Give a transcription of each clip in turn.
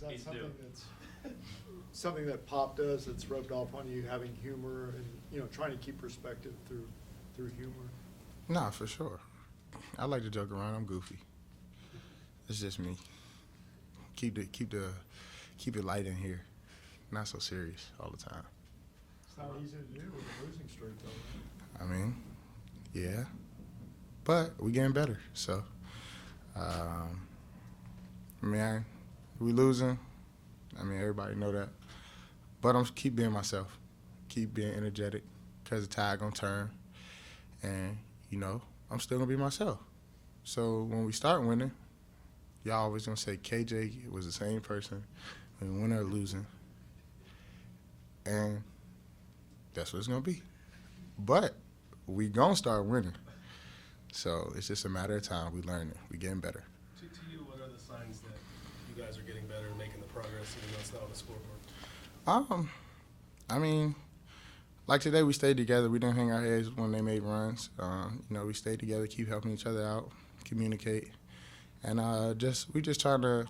that He's something due. that's something that Pop does that's rubbed off on you, having humor and, you know, trying to keep perspective through humor? Nah, for sure. I like to joke around. I'm goofy. It's just me. Keep it light in here. Not so serious all the time. It's not easy to do with a losing streak, though. I mean, yeah. But we getting better, so. We losing. I mean, everybody know that. But I'm keep being myself. Keep being energetic because the tide going to turn. And, you know, I'm still going to be myself. So when we start winning, y'all always going to say KJ was the same person when we win or losing. And that's what it's going to be. But we going to start winning. So it's just a matter of time. We learning. We getting better. To you, what are the signs that you guys are getting better and making the progress even though it's not on the scoreboard? I mean, like today we stayed together. We didn't hang our heads when they made runs. You know, we stayed together, keep helping each other out, communicate. And we just trying to,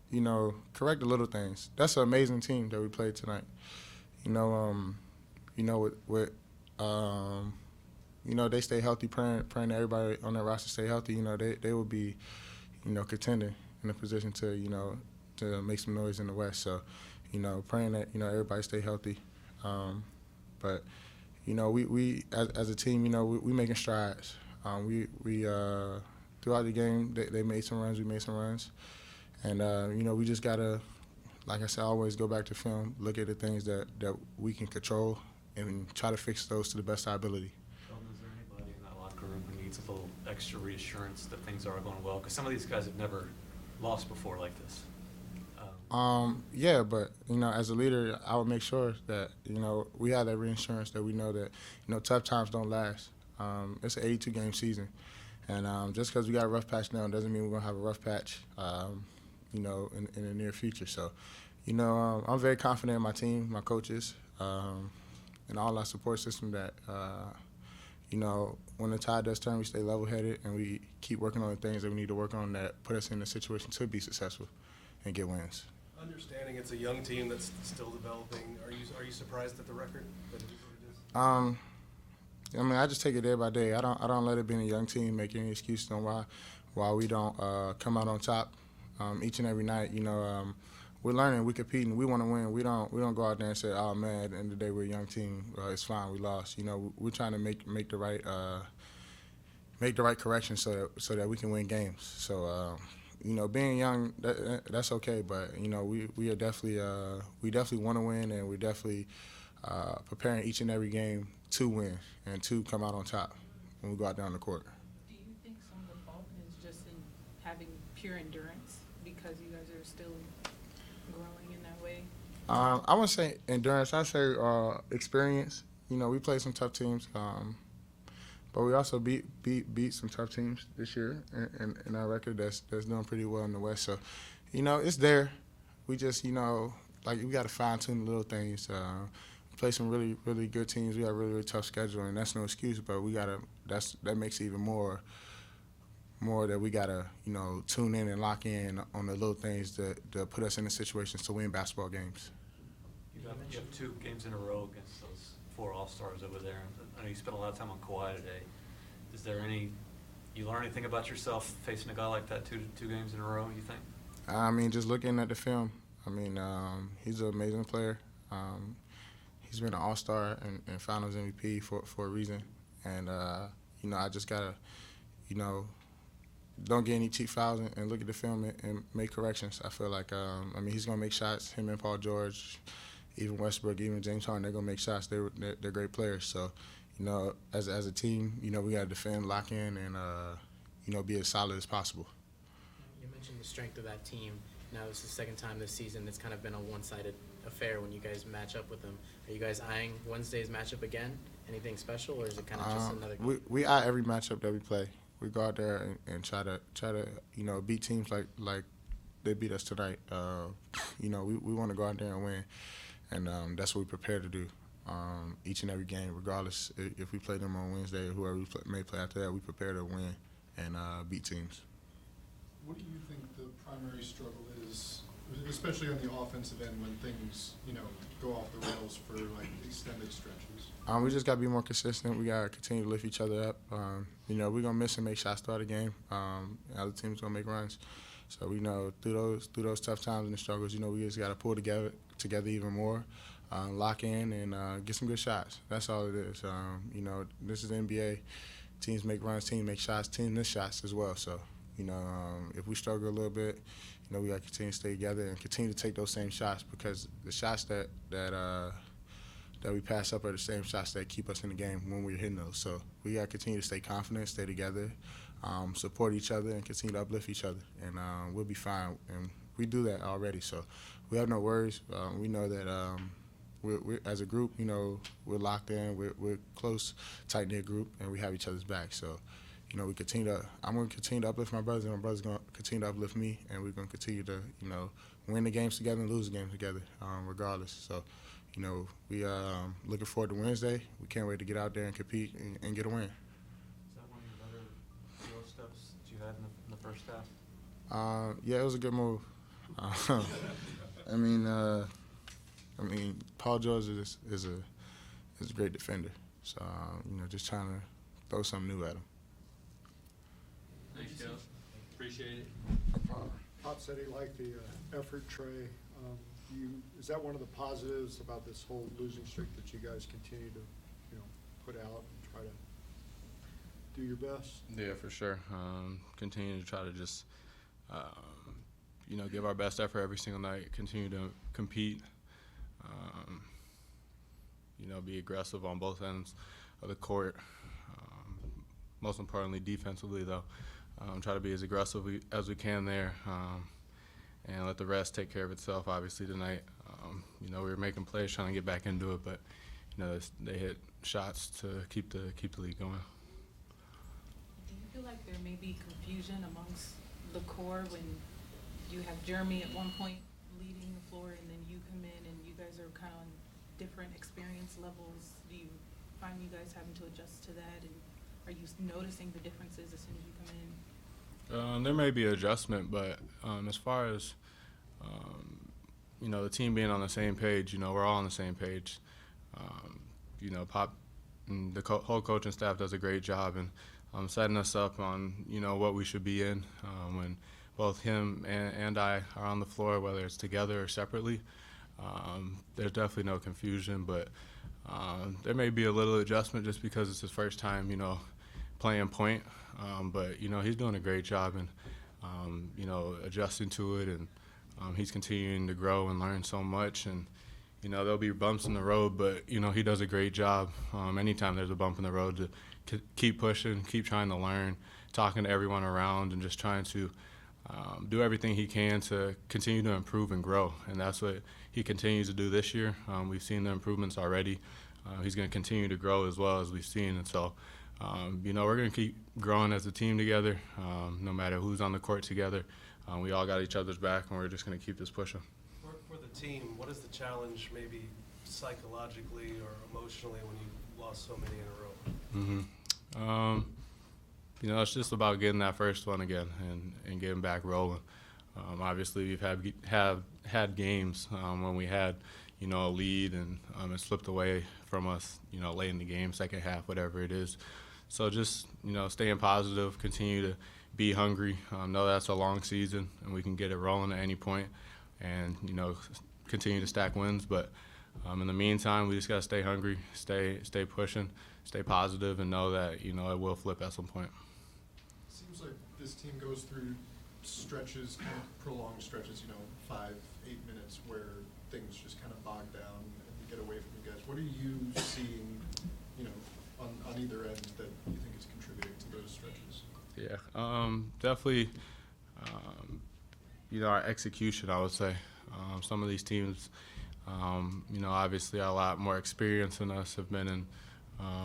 you know, correct the little things. That's an amazing team that we played tonight. You know, you know, they stay healthy, praying that everybody on their roster stay healthy. You know, they will be, you know, contending in a position to, you know, to make some noise in the West. So, you know, praying that, you know, everybody stay healthy. But, you know, we as a team, you know, we making strides. We throughout the game, they made some runs, we made some runs. And, you know, we just got to, like I said, always go back to film, look at the things that we can control and try to fix those to the best of our ability. Is there anybody in that locker room who needs a little extra reassurance that things are going well? Because some of these guys have never lost before like this. Yeah, but, you know, as a leader, I would make sure that, you know, we have that reassurance that we know that, you know, tough times don't last. It's an 82-game season. And just because we got a rough patch now doesn't mean we're going to have a rough patch, you know, in the near future. So, you know, I'm very confident in my team, my coaches, and all our support system that, you know, when the tide does turn, we stay level-headed and we keep working on the things that we need to work on that put us in a situation to be successful and get wins. Understanding it's a young team that's still developing, are you surprised at the record that it is I what it is? mean, I just take it day by day. I don't let it being a young team make any excuses on why we don't come out on top each and every night. You know, we're learning, we're competing, we want to win. We don't go out there and say, oh man, at the end of the day we're a young team. It's fine, we lost. You know, we're trying to make the right correction so that we can win games. So. You know, being young, that's okay, but, you know, we are definitely we definitely want to win, and we're definitely preparing each and every game to win and to come out on top when we go out down the court. Do you think some of the fault is just in having pure endurance because you guys are still growing in that way? I wouldn't say endurance. I'd say experience. You know, we played some tough teams. But we also beat some tough teams this year in our record that's doing pretty well in the West. So, you know, it's there. We just, you know, like we got to fine-tune the little things. We play some really, really good teams. We got a really, really tough schedule, and that's no excuse. But we got to that makes it even more that we got to, you know, tune in and lock in on the little things that put us in the situations to win basketball games. You have 2 games in a row against those 4 All-Stars over there. I know you spent a lot of time on Kawhi today. Is there you learn anything about yourself facing a guy like that 2 games in a row, you think? I mean, just looking at the film, I mean, he's an amazing player. He's been an All-Star and Finals MVP for a reason. And, you know, I just got to, you know, don't get any cheap fouls and look at the film and make corrections. I feel like, I mean, he's going to make shots, him and Paul George, even Westbrook, even James Harden, they're going to make shots. They're great players. So, you know, as a team, you know, we got to defend, lock in, and, you know, be as solid as possible. You mentioned the strength of that team. Now this is the second time this season it's kind of been a one-sided affair when you guys match up with them. Are you guys eyeing Wednesday's matchup again? Anything special, or is it kind of just another game? We eye every matchup that we play. We go out there and try to you know, beat teams like they beat us tonight. You know, we want to go out there and win. And that's what we prepare to do each and every game, regardless if we play them on Wednesday or whoever may play after that. We prepare to win and beat teams. what do you think the primary struggle is, especially on the offensive end when things, go off the rails for like extended stretches? We just got to be more consistent. We got to continue to lift each other up. We're going to miss and make shots throughout the game. Other teams going to make runs. So we know through those tough times and the struggles, we just got to pull together even more, lock in, and get some good shots. That's all it is. This is the NBA. Teams make runs, teams make shots, teams miss shots as well. So, if we struggle a little bit, we got to continue to stay together and continue to take those same shots, because the shots that we pass up are the same shots that keep us in the game when we're hitting those. So we got to continue to stay confident, stay together, support each other, and continue to uplift each other, and we'll be fine. And we do that already, so we have no worries. We know that we're as a group, we're locked in, we're close, tight-knit group, and we have each other's back. So, I'm going to continue to uplift my brothers, and my brothers going to continue to uplift me, and we're going to continue to, win the games together and lose the games together, regardless. So, we looking forward to Wednesday. We can't wait to get out there and compete and get a win. Is that one of your better field steps that you had in the first half? Yeah, it was a good move. Paul George is a great defender. So, just trying to throw something new at him. Thanks, Coach. Appreciate it. Pop said he liked the effort, Tre. Is that one of the positives about this whole losing streak, that you guys continue to, put out and try to do your best? Yeah, for sure. Continue to try to just, give our best effort every single night. Continue to compete. Be aggressive on both ends of the court. Most importantly, defensively, though. Try to be as aggressive as we can there, and let the rest take care of itself. Obviously tonight, we were making plays, trying to get back into it, but they hit shots to keep the lead going. Do you feel like there may be confusion amongst the core when you have Jeremy at one point leading the floor, and then you come in and you guys are kind of on different experience levels? Do you find you guys having to adjust to that, and are you noticing the differences as soon as you come in? There may be an adjustment, but as far as the team being on the same page, we're all on the same page. Pop, and the whole coaching staff does a great job in setting us up on what we should be in when both him and I are on the floor, whether it's together or separately. There's definitely no confusion, but there may be a little adjustment just because it's his first time, playing point. But he's doing a great job in adjusting to it, and he's continuing to grow and learn so much. And there'll be bumps in the road, but he does a great job. Anytime there's a bump in the road, to keep pushing, keep trying to learn, talking to everyone around, and just trying to do everything he can to continue to improve and grow. And that's what he continues to do this year. We've seen the improvements already. He's going to continue to grow as well, as we've seen. And so, we're going to keep growing as a team together, no matter who's on the court together. We all got each other's back, and we're just going to keep this pushing. For the team, what is the challenge maybe psychologically or emotionally when you lost so many in a row? It's just about getting that first one again and getting back rolling. Obviously, we've had games when we had, a lead and it slipped away from us, late in the game, second half, whatever it is. So just, staying positive, continue to be hungry, know that's a long season and we can get it rolling at any point, and, continue to stack wins. But in the meantime, we just got to stay hungry, stay pushing, stay positive, and know that, it will flip at some point. Seems like this team goes through stretches, kind of prolonged stretches, 5-8 minutes, where things just kind of bog down and get away from you guys. What are you seeing, on either end that you think is contributing to those stretches? Yeah, definitely, our execution, I would say. Some of these teams, obviously are a lot more experienced than us, have been in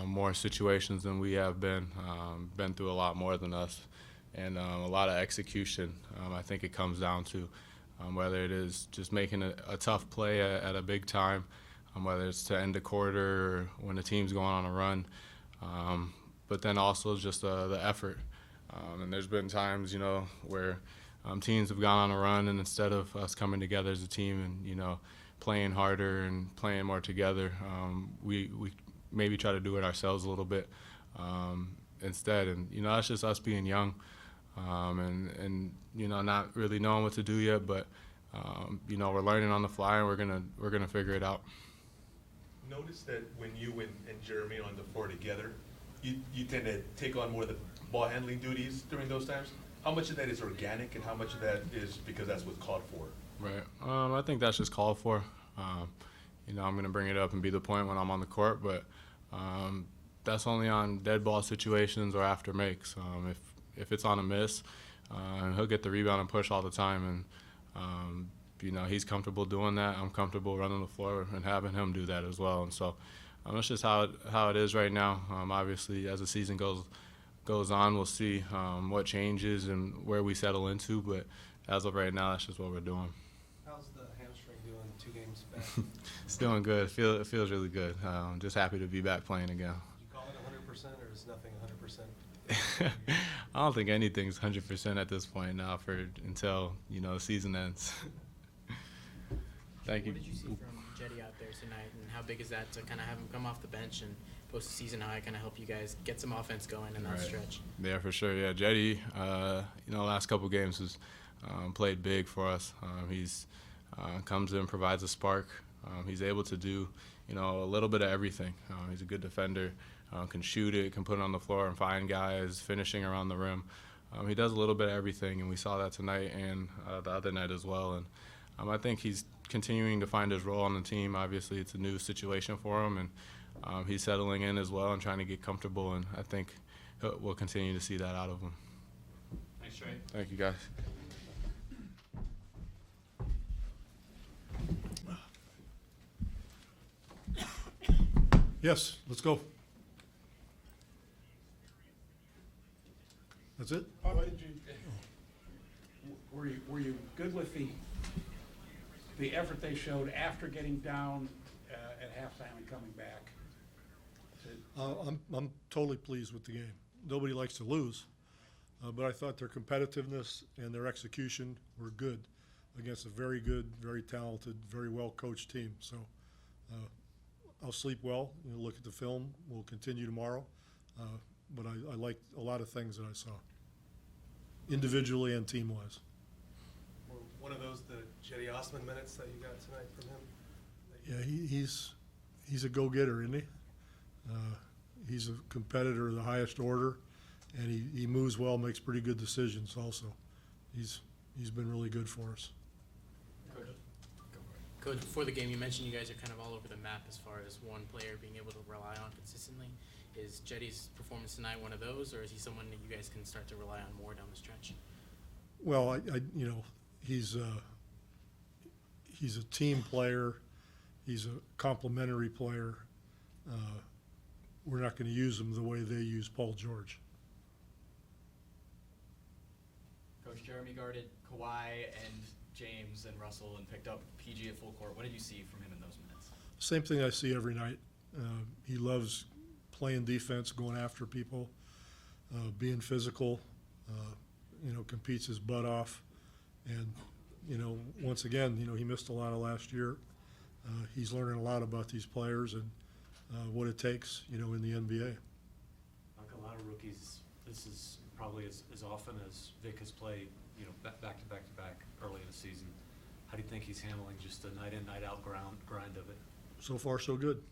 more situations than we have been through a lot more than us, and a lot of execution. I think it comes down to whether it is just making a tough play at a big time, whether it's to end a quarter or when the team's going on a run, but then also just the effort. And there's been times, where teams have gone on a run, and instead of us coming together as a team and, you know, playing harder and playing more together, we maybe try to do it ourselves a little bit instead. And, you know, that's just us being young and you know, not really knowing what to do yet, but you know, we're learning on the fly, and we're gonna figure it out. Notice that when you and Jeremy are on the floor together, you tend to take on more of the ball handling duties during those times. How much of that is organic, and how much of that is because that's what's called for? Right. I think that's just called for. You know, I'm going to bring it up and be the point when I'm on the court, but that's only on dead ball situations or after makes. If it's on a miss, he'll get the rebound and push all the time, and you know, he's comfortable doing that. I'm comfortable running the floor and having him do that as well. And so that's just how it is right now. Obviously, as the season goes on, we'll see what changes and where we settle into, but as of right now, that's just what we're doing. How's the hamstring doing 2 games back? It's doing good. It feels really good. Just happy to be back playing again. Did you call it 100%, or is nothing 100%? I don't think anything's 100% at this point now until, you know, the season ends. Thank you. What did you see from Jetty out there tonight, and how big is that to kind of have him come off the bench and post the season, how it kind of help you guys get some offense going in that Right. stretch? Yeah, for sure. Yeah, Jetty, you know, last couple games has played big for us. He's comes in, provides a spark. He's able to do, you know, a little bit of everything. He's a good defender, can shoot it, can put it on the floor and find guys, finishing around the rim. He does a little bit of everything, and we saw that tonight and the other night as well. And I think he's continuing to find his role on the team. Obviously, it's a new situation for him, and he's settling in as well and trying to get comfortable, and I think we'll continue to see that out of him. Thanks, Trey. Thank you, guys. Yes, let's go. That's it? How did you, were you good with the effort they showed after getting down at halftime and coming back? I'm totally pleased with the game. Nobody likes to lose, but I thought their competitiveness and their execution were good against a very good, very talented, very well-coached team. So I'll sleep well, look at the film. We'll continue tomorrow, but I liked a lot of things that I saw, individually and team-wise. Were one of those the Jetty Osman minutes that you got tonight from him? Yeah, he's a go-getter, isn't he? He's a competitor of the highest order, and he moves well, makes pretty good decisions also. He's been really good for us. Coach, before the game, you mentioned you guys are kind of all over the map as far as one player being able to rely on consistently. Is Jetty's performance tonight one of those, or is he someone that you guys can start to rely on more down the stretch? Well, you know, he's a team player. He's a complementary player. We're not going to use him the way they use Paul George. Coach, Jeremy guarded Kawhi and James and Russell and picked up PG at full court. What did you see from him in those minutes? Same thing I see every night. He loves playing defense, going after people, being physical, you know, competes his butt off. And, you know, once again, you know, he missed a lot of last year. He's learning a lot about these players and what it takes, you know, in the NBA. Like a lot of rookies, this is probably as often as Vic has played, you know, back to back early in the season. How do you think he's handling just the night in, night out grind of it? So far, so good.